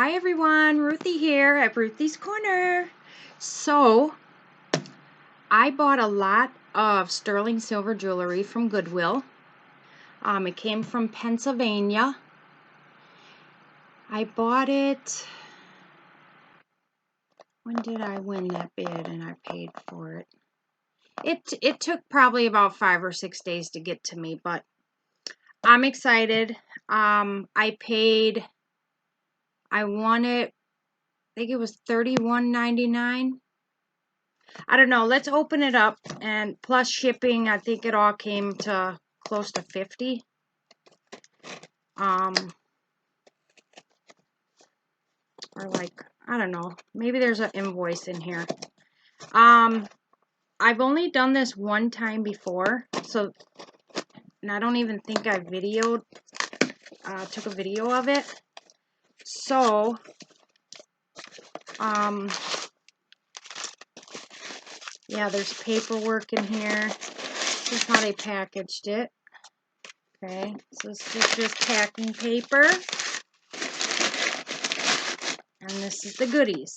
Hi everyone, Ruthie here at Ruthie's Corner. So, I bought a lot of sterling silver jewelry from Goodwill. It came from Pennsylvania. I bought it, when did I win that bid and I paid for it? It took probably about 5 or 6 days to get to me, but I'm excited. I won it, I think it was $31.99. I don't know. Let's open it up, and plus shipping, I think it all came to close to 50. Or like, I don't know. Maybe there's an invoice in here. I've only done this one time before, so, and I don't even think I took a video of it. So, yeah, there's paperwork in here. This is how they packaged it. Okay, so this is just packing paper. And this is the goodies.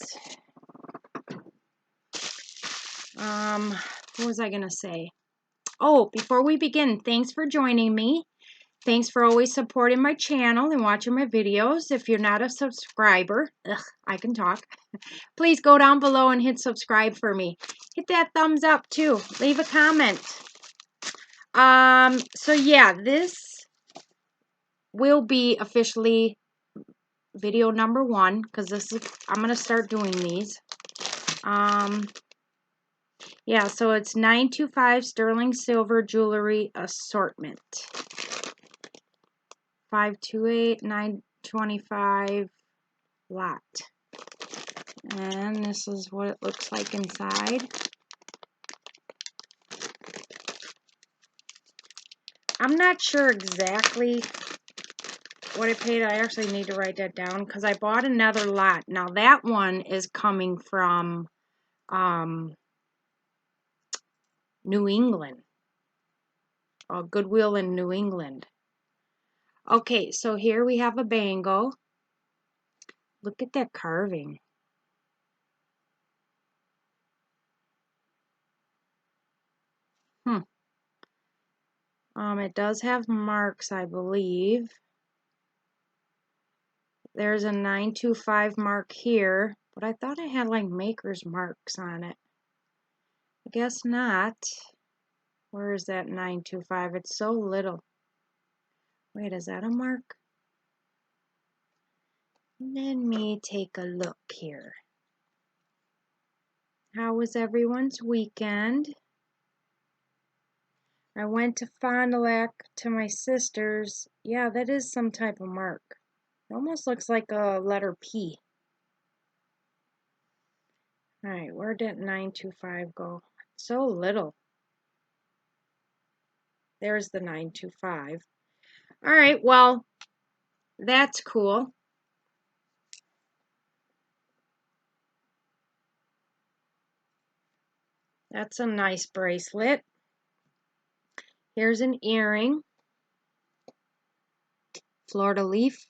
What was I going to say? Oh, before we begin, thanks for joining me. Thanks for always supporting my channel and watching my videos. If you're not a subscriber, I can talk. Please go down below and hit subscribe for me. Hit that thumbs up too. Leave a comment. So yeah, this will be officially video number 1 because I'm going to start doing these. Yeah, so it's 925 sterling silver jewelry assortment. 528, 925 lot. And this is what it looks like inside. I'm not sure exactly what I paid. I actually need to write that down because I bought another lot. Now that one is coming from New England. Goodwill in New England. Okay, so here we have a bangle. Look at that carving. It does have marks, I believe. There's a 925 mark here, but I thought I had like maker's marks on it. I guess not. Where is that 925? It's so little. Wait, is that a mark? Let me take a look here. How was everyone's weekend? I went to Fond du Lac to my sister's. Yeah, that is some type of mark. It almost looks like a letter P. Alright, where did 925 go? So little. There's the 925. Alright, well, that's cool. That's a nice bracelet. Here's an earring. Florida leaf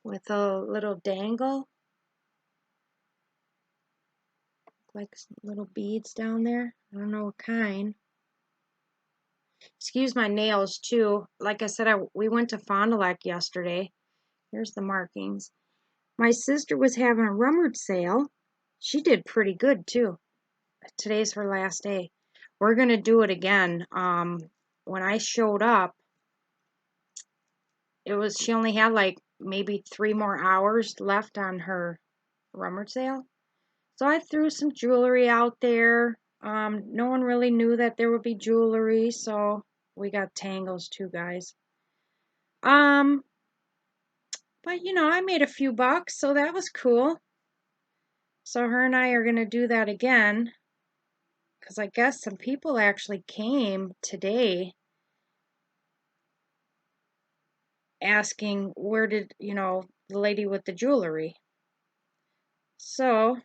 with a little dangle. Like little beads down there. I don't know what kind. Excuse my nails too. Like I said, we went to Fond du Lac yesterday. Here's the markings. My sister was having a rummage sale. She did pretty good too. Today's her last day. We're gonna do it again. When I showed up, she only had like maybe 3 more hours left on her rummage sale. So I threw some jewelry out there. No one really knew that there would be jewelry, so we got tangles too, guys. But you know, I made a few bucks, so that was cool. So her and I are gonna do that again, because I guess some people actually came today asking where did, you know, the lady with the jewelry. So,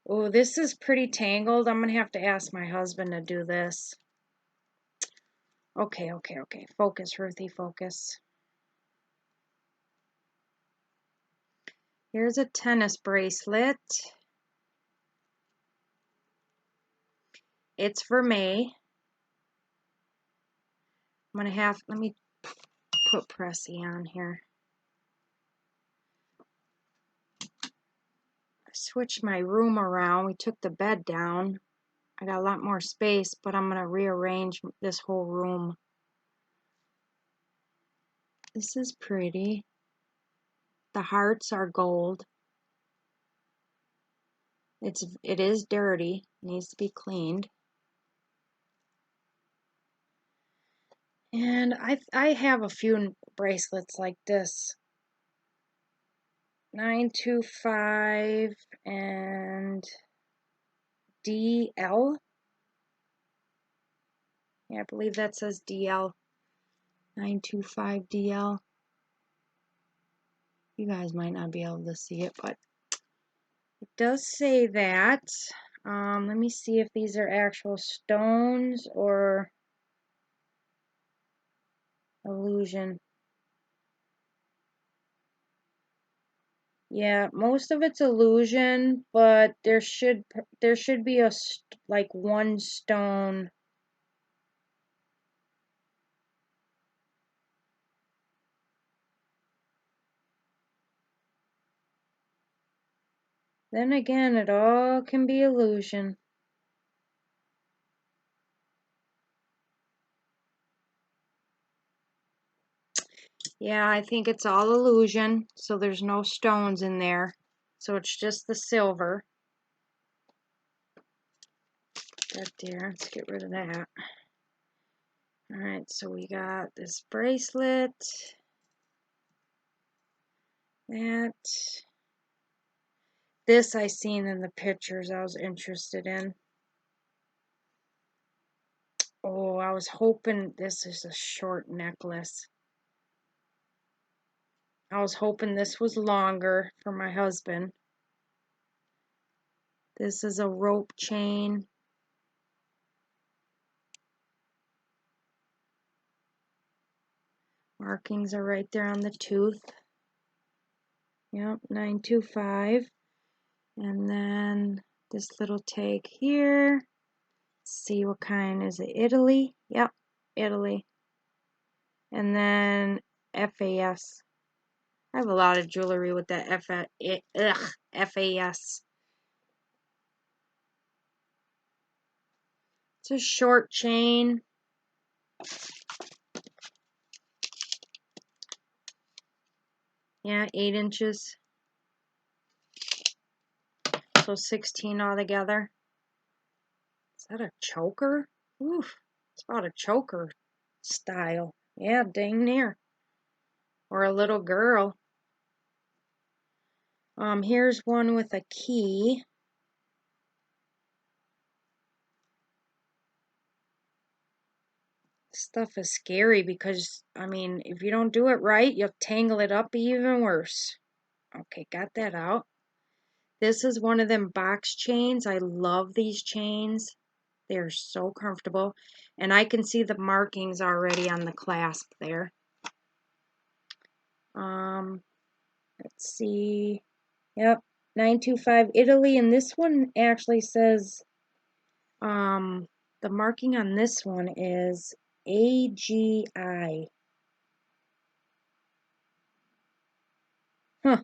oh, this is pretty tangled. I'm gonna have to ask my husband to do this. Okay. Focus, Ruthie, focus. Here's a tennis bracelet. It's for May. I'm gonna have, let me put Pressy on here. I switched my room around. We took the bed down. I got a lot more space, but I'm gonna rearrange this whole room. This is pretty. The hearts are gold. It is dirty. Needs to be cleaned. And I have a few bracelets like this. 925 and DL. Yeah, I believe that says DL. 925 DL. You guys might not be able to see it, but it does say that. Let me see if these are actual stones or illusion. Yeah, most of it's illusion, but there should be like one stone. Then again, it all can be illusion. Yeah, I think it's all illusion, so there's no stones in there. So it's just the silver. That there, let's get rid of that. Alright, so we got this bracelet. That. This I seen in the pictures I was interested in. Oh, I was hoping this is a short necklace. I was hoping this was longer for my husband. This is a rope chain. Markings are right there on the tooth. Yep, 925. And then this little tag here. Let's see what kind is it? Italy? Yep, Italy. And then FAS. I have a lot of jewelry with that FAS. It's a short chain. Yeah, 8 inches. So 16 altogether. Is that a choker? Oof, it's about a choker style. Yeah, dang near. Or a little girl. Here's one with a key. Stuff is scary because, I mean, if you don't do it right, you'll tangle it up even worse. Okay, got that out. This is one of them box chains. I love these chains. They're so comfortable. And I can see the markings already on the clasp there. Let's see. Yep, 925 Italy. And this one actually says, the marking on this one is AGI. Huh.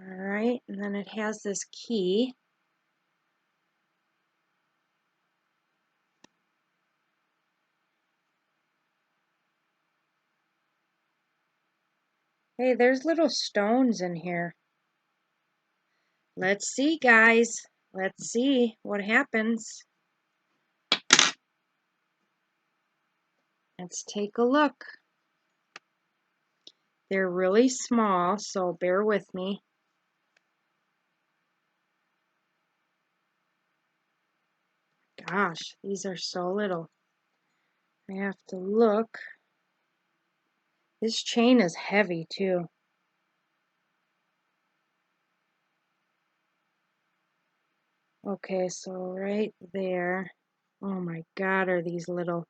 Alright, and then it has this key. Hey, there's little stones in here. Let's see, guys. Let's see what happens. Let's take a look. They're really small, so bear with me. Gosh, these are so little. I have to look. This chain is heavy too. Okay, so right there. Oh my God, are these little.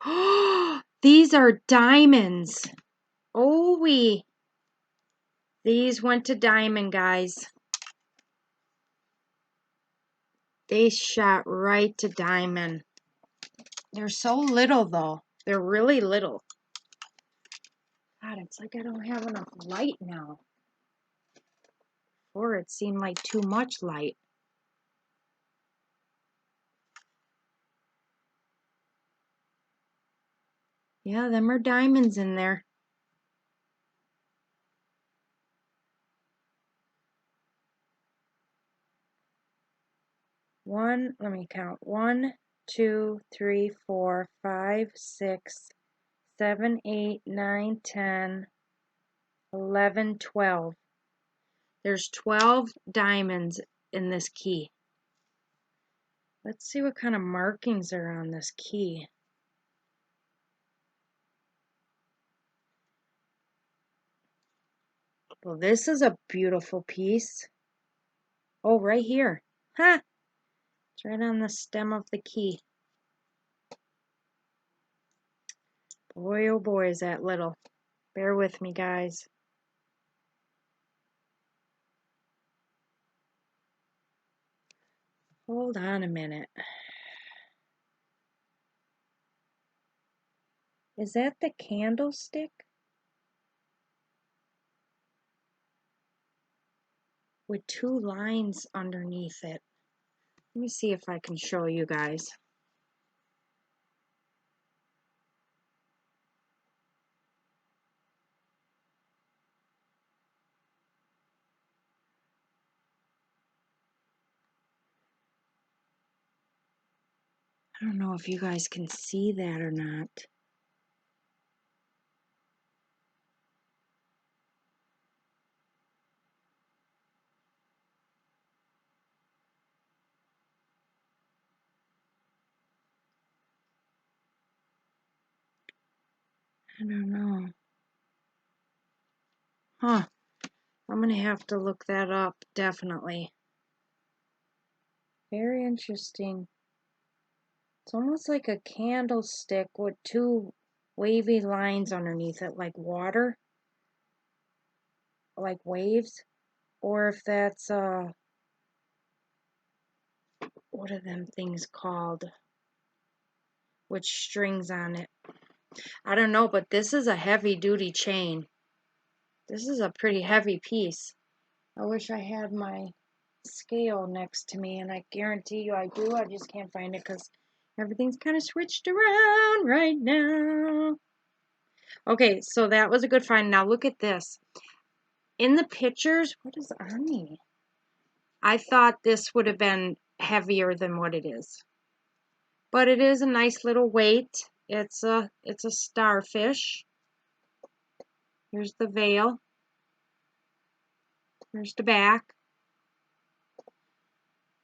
Oh, these are diamonds. Oh, these went to diamond, guys. They shot right to diamond. They're so little, though. They're really little. God, it's like I don't have enough light now. Before it seemed like too much light. Yeah, them are diamonds in there. Let me count. 1, 2, 3, 4, 5, 6, 7, 8, 9, 10, 11, 12. There's 12 diamonds in this key. Let's see what kind of markings are on this key. Well, this is a beautiful piece. Oh, right here. Ha! It's right on the stem of the key. Boy, oh boy, is that little. Bear with me, guys. Hold on a minute. Is that the candlestick? With 2 lines underneath it. Let me see if I can show you guys. I don't know if you guys can see that or not. I don't know. Huh. I'm going to have to look that up, definitely. Very interesting. It's almost like a candlestick with 2 wavy lines underneath it, like water, like waves. Or if that's, what are them things called? With strings on it. I don't know, but this is a heavy-duty chain. This is a pretty heavy piece. I wish I had my scale next to me, and I guarantee you I do. I just can't find it because everything's kind of switched around right now. Okay, so that was a good find. Now look at this. In the pictures, what is on me? I thought this would have been heavier than what it is. But it is a nice little weight. It's a starfish. Here's the veil. Here's the back.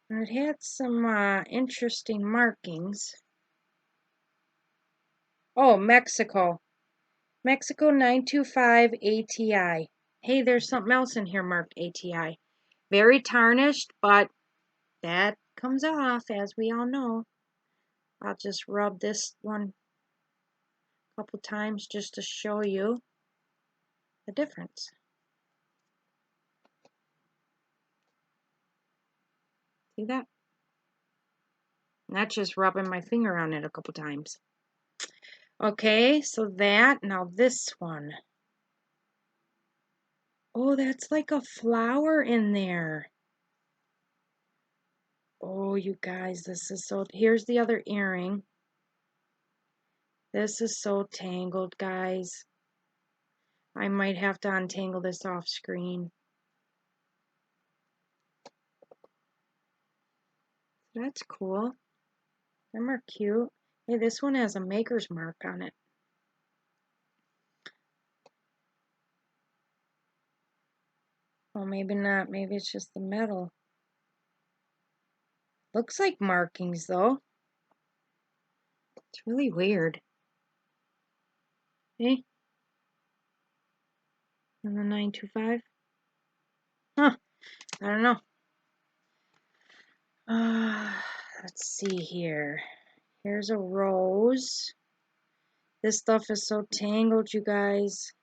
And it had some interesting markings. Oh, Mexico. Mexico 925 ATI. Hey, there's something else in here marked ATI. Very tarnished, but that comes off, as we all know. I'll just rub this one a couple times just to show you the difference. See that? And that's just rubbing my finger on it a couple times. Okay, so that, now this one. Oh, that's like a flower in there. Oh, you guys, this is so, here's the other earring. This is so tangled, guys. I might have to untangle this off screen. That's cool. Them are cute. Hey, this one has a maker's mark on it. Oh, maybe not. Maybe it's just the metal. Looks like markings, though. It's really weird. Hey? And the 925? Huh. I don't know. Let's see here. Here's a rose. This stuff is so tangled, you guys.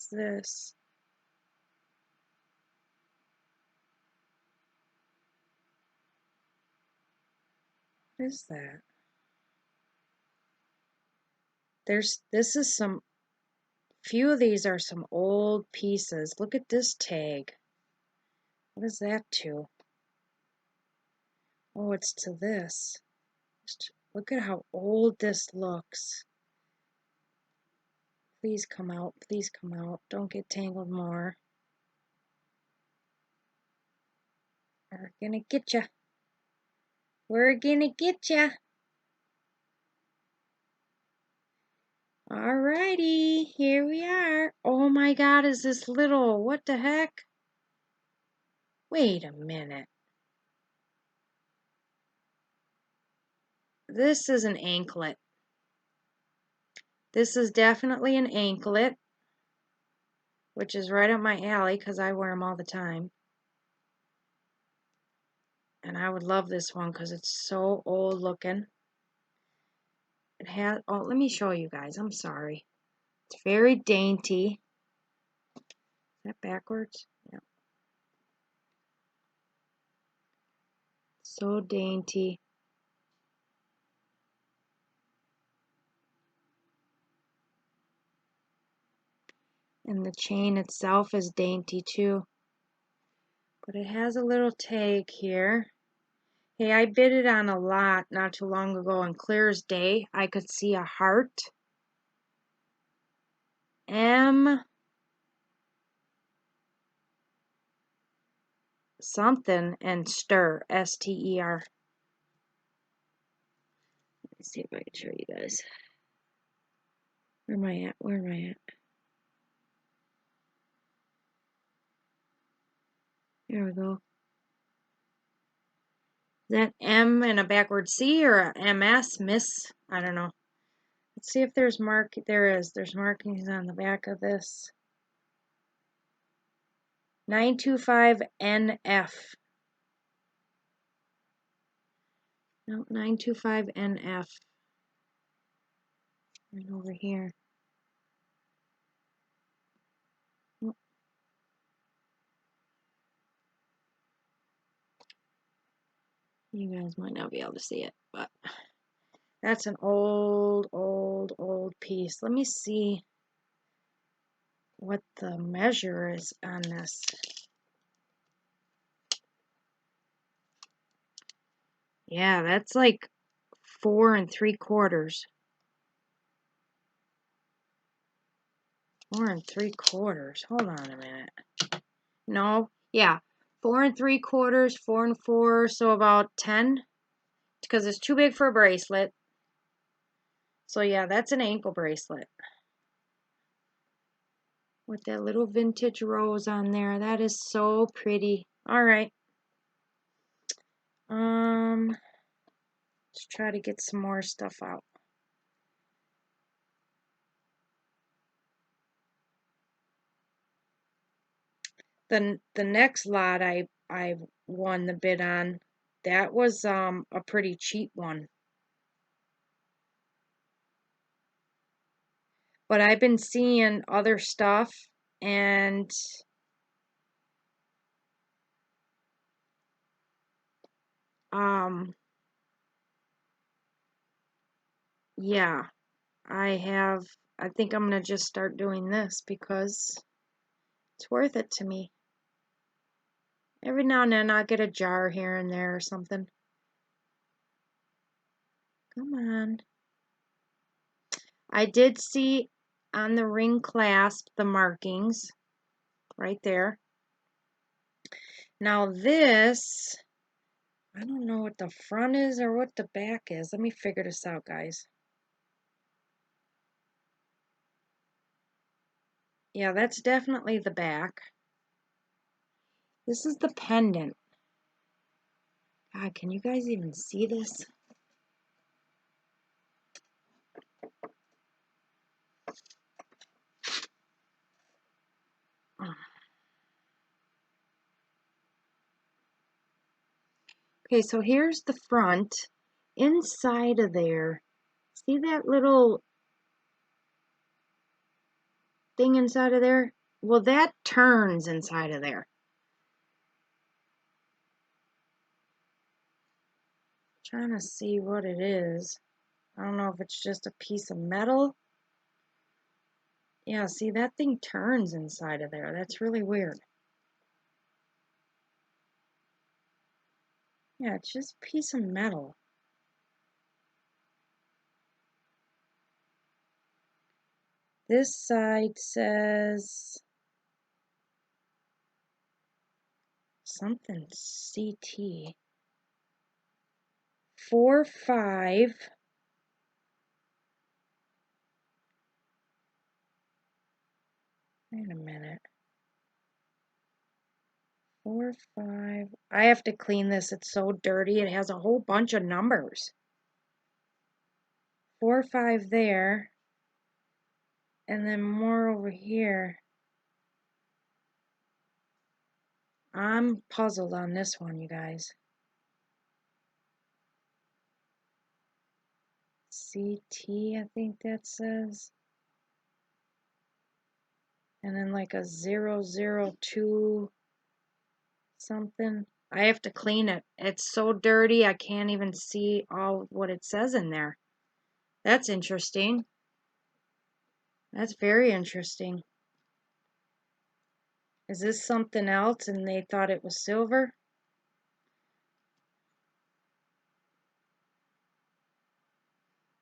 this? What is that? This is some, few of these are some old pieces. Look at this tag. What is that to? Oh, it's to this. Look at how old this looks. Please come out. Please come out. Don't get tangled more. We're gonna get ya. We're gonna get ya. Alrighty, here we are. Oh my God, is this little? What the heck? Wait a minute. This is an anklet. This is definitely an anklet, which is right up my alley because I wear them all the time. And I would love this one because it's so old looking. It has, oh, let me show you guys. I'm sorry. It's very dainty. Is that backwards? Yeah. So dainty. And the chain itself is dainty too. But it has a little tag here. Hey, I bid it on a lot not too long ago, and clear as day, I could see a heart. M something and stir, S-T-E-R. Let me see if I can show you guys. Where am I at? Where am I at? There we go. Is that M and a backward C or a MS? Miss? I don't know. Let's see if there's there is. There's markings on the back of this. 925NF. No, 925NF. Right over here. Oh. You guys might not be able to see it, but that's an old, old, old piece. Let me see what the measure is on this. Yeah, that's like 4 3/4. 4 3/4. Hold on a minute. No, yeah, 4 3/4, 4 4, so about 10, because it's too big for a bracelet. So yeah, that's an ankle bracelet with that little vintage rose on there. That is so pretty. All right. Let's try to get some more stuff out. The next lot I won the bid on, that was a pretty cheap one. But I've been seeing other stuff, and yeah, I think I'm gonna just start doing this because it's worth it to me. Every now and then I'll get a jar here and there or something. Come on. I did see on the ring clasp the markings right there. Now this, I don't know what the front is or what the back is. Let me figure this out, guys. Yeah, that's definitely the back. This is the pendant. God, can you guys even see this? Okay, so here's the front. Inside of there, see that little thing inside of there? Well, that turns inside of there. Trying to see what it is. I don't know if it's just a piece of metal. Yeah, see, that thing turns inside of there. That's really weird. Yeah, it's just a piece of metal. This side says something CT. 4.5. Wait a minute. 4.5. I have to clean this. It's so dirty. It has a whole bunch of numbers. 4.5 there. And then more over here. I'm puzzled on this one, you guys. CT, I think that says. And then like a 002 something. I have to clean it. It's so dirty I can't even see all what it says in there. That's interesting. That's very interesting. Is this something else and they thought it was silver?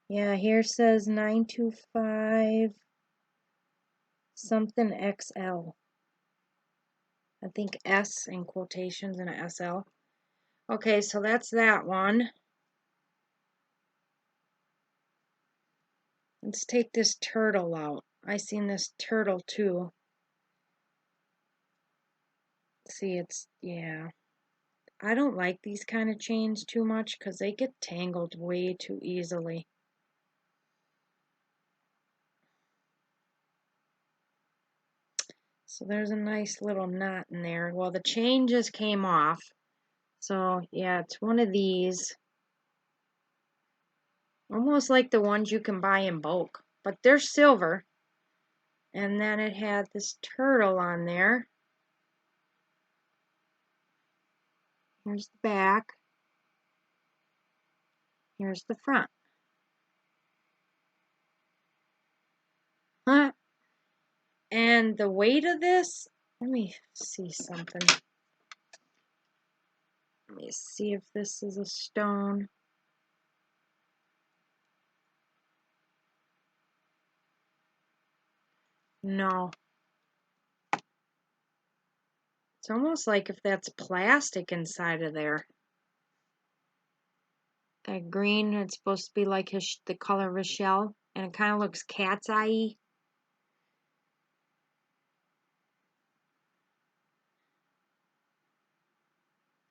Yeah, here says 925 something XL. I think S in quotations and a SL. Okay, so that's that one. Let's take this turtle out. I seen this turtle too. See, it's, yeah. I don't like these kind of chains too much because they get tangled way too easily. So there's a nice little knot in there. Well, the chain just came off. So yeah, it's one of these. Almost like the ones you can buy in bulk. But they're silver. And then it had this turtle on there. Here's the back. Here's the front. Huh? And the weight of this, let me see something. Let me see if this is a stone. No. It's almost like if that's plastic inside of there. That green, it's supposed to be like the color of his shell. And it kind of looks cat's eye-y.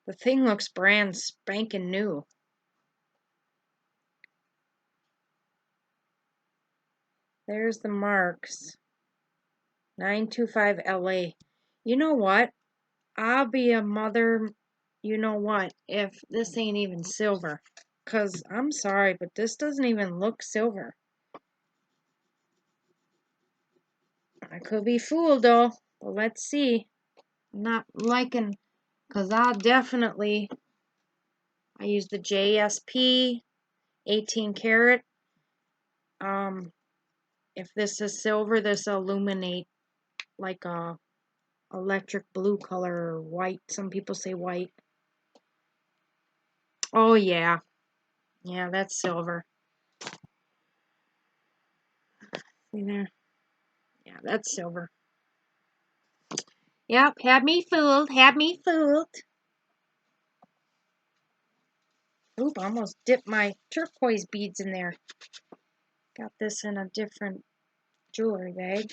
The thing looks brand spanking new. There's the marks. 925 LA. You know what? I'll be a mother, you know what, if this ain't even silver. Because I'm sorry, but this doesn't even look silver. I could be fooled though. But let's see. I'm not liking, because I use the JSP 18 karat. If this is silver, this will illuminate like a electric blue color or white. Some people say white. Oh yeah. Yeah, that's silver. See there? Yeah, that's silver. Yep, had me fooled. Had me fooled. Oop, I almost dipped my turquoise beads in there. Got this in a different jewelry bag.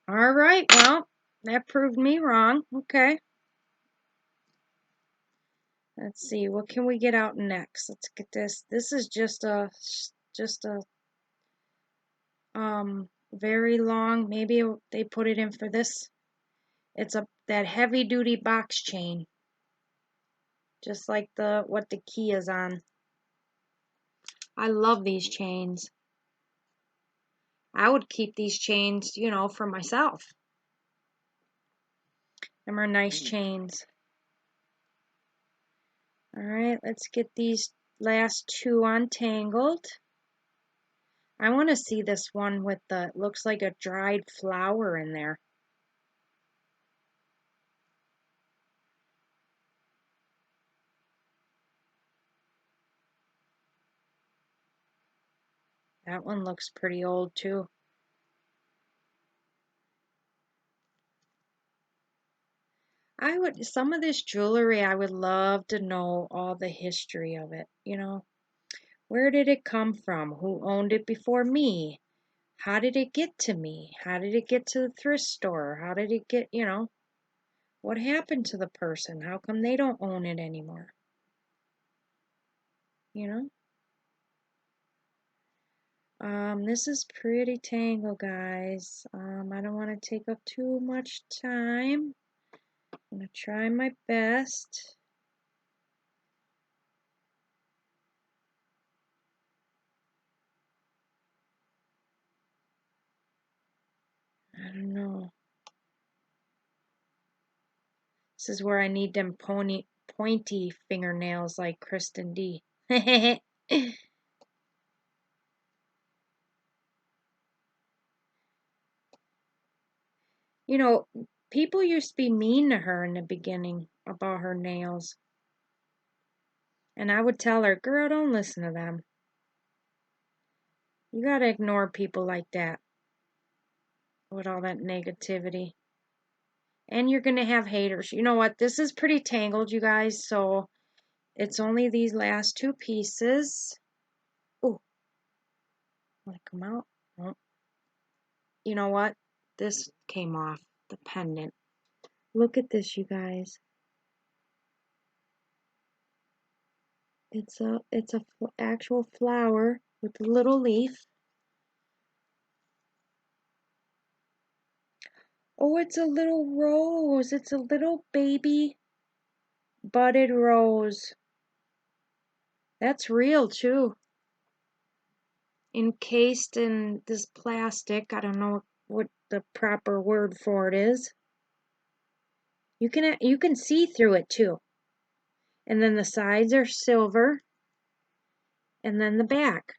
All right, well, that proved me wrong. Okay. Let's see, what can we get out next? Let's get this. This is just a very long. Maybe they put it in for this. It's that heavy duty box chain. Just like what the key is on. I love these chains. I would keep these chains, you know, for myself. Them are nice chains. All right, let's get these last two untangled. I want to see this one with the, looks like a dried flower in there. That one looks pretty old too. Some of this jewelry, I would love to know all the history of it, you know. Where did it come from? Who owned it before me? How did it get to me? How did it get to the thrift store? How did it get, you know, what happened to the person? How come they don't own it anymore? You know? This is pretty tangled, guys. I don't want to take up too much time. I'm gonna try my best. I don't know. This is where I need them pointy fingernails like Kristen D. You know, people used to be mean to her in the beginning about her nails. And I would tell her, girl, don't listen to them. You gotta ignore people like that with all that negativity. And you're gonna have haters. You know what? This is pretty tangled, you guys, so it's only these last two pieces. Oh, want to come out? Oh. You know what? This came off, the pendant. Look at this, you guys. It's a actual flower with a little leaf. Oh, it's a little rose. It's a little baby budded rose. That's real too. Encased in this plastic. I don't know what the proper word for it is. You can see through it too. And then the sides are silver. And then the back.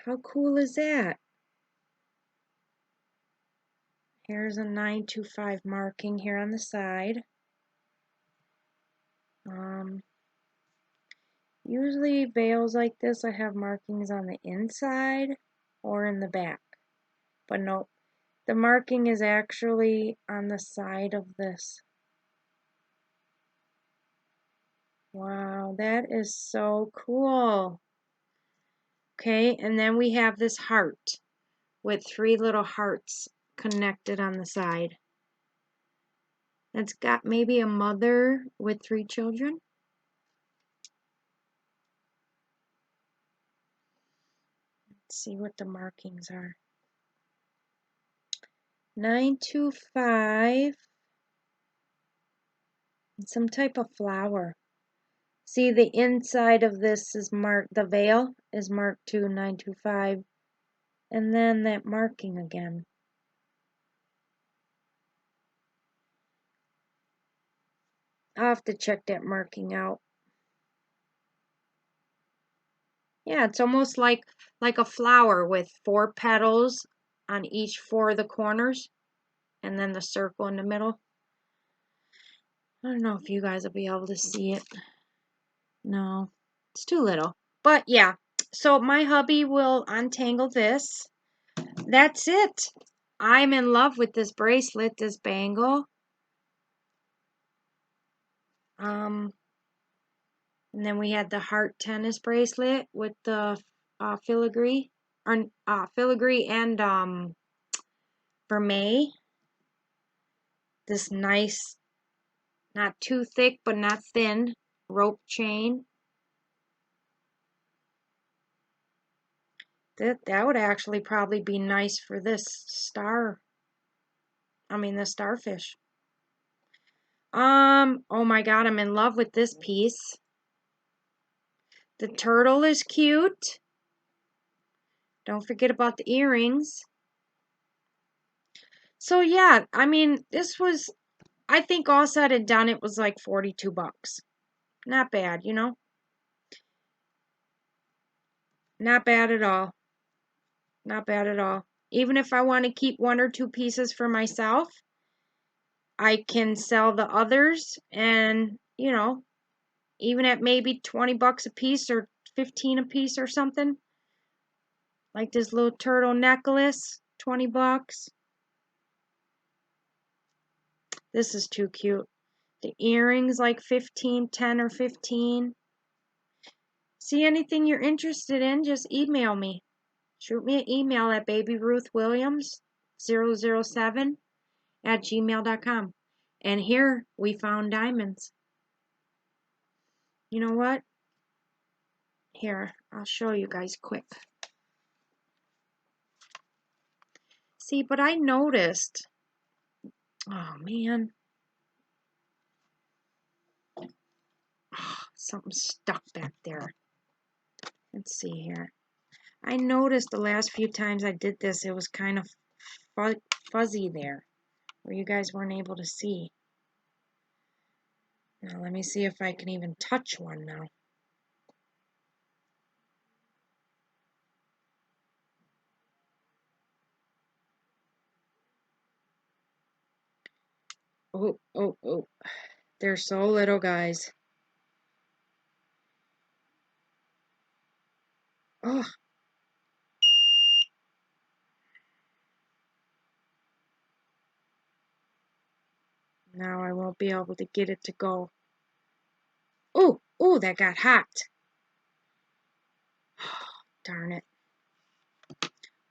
How cool is that? Here's a 925 marking here on the side. Usually veils like this, I have markings on the inside or in the back. But no, the marking is actually on the side of this. Wow, that is so cool. Okay, and then we have this heart with three little hearts connected on the side. It's got maybe a mother with three children. Let's see what the markings are. 925. Some type of flower. See, the inside of this is marked, the veil is marked to 925. And then that marking again. I'll have to check that marking out. Yeah, it's almost like a flower with four petals on each four of the corners. And then the circle in the middle. I don't know if you guys will be able to see it. No, it's too little. But yeah, so my hubby will untangle this. That's it. I'm in love with this bracelet, this bangle. And then we had the heart tennis bracelet with the filigree, or filigree and vermeil. This nice, not too thick but not thin rope chain. That would actually probably be nice for this star. I mean the starfish. Oh my god, I'm in love with this piece. The turtle is cute. Don't forget about the earrings. So yeah, I mean, this was, I think all said and done, it was like 42 bucks. Not bad, you know? Not bad at all. Not bad at all. Even if I want to keep 1 or 2 pieces for myself, I can sell the others and, you know, even at maybe 20 bucks a piece or 15 a piece or something. Like this little turtle necklace, 20 bucks. This is too cute. The earrings like 15, 10 or 15. See anything you're interested in, just email me. Shoot me an email at babyruthwilliams007@gmail.com. And here we found diamonds. You know what? Here, I'll show you guys quick. See, but I noticed. Oh, man. Oh, something stuck back there. Let's see here. I noticed the last few times I did this, it was kind of fuzzy there, where you guys weren't able to see. Now, let me see if I can even touch one now. Oh, oh, oh. They're so little, guys. Oh. Now I won't be able to get it to go. Oh, oh, that got hot. Darn it.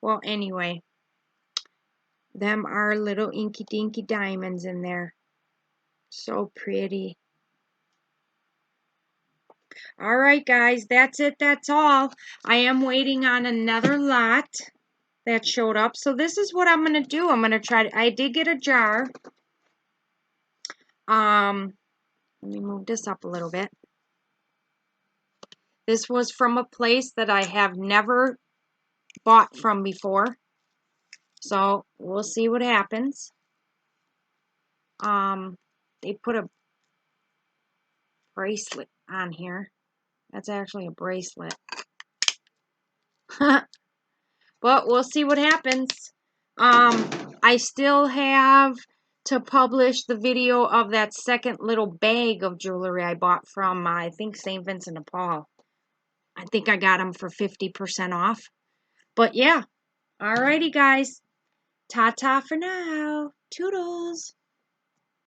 Well, anyway, them are little inky dinky diamonds in there. So pretty. All right, guys, that's it. That's all. I am waiting on another lot that showed up. So this is what I'm going to do. I'm going to try to, I did get a jar. Let me move this up a little bit. This was from a place that I have never bought from before. So we'll see what happens. They put a bracelet on here. That's actually a bracelet. But we'll see what happens. I still have to publish the video of that second little bag of jewelry I bought from, I think, St. Vincent de Paul. I think I got them for 50% off. But yeah, alrighty, guys. Ta-ta for now. Toodles.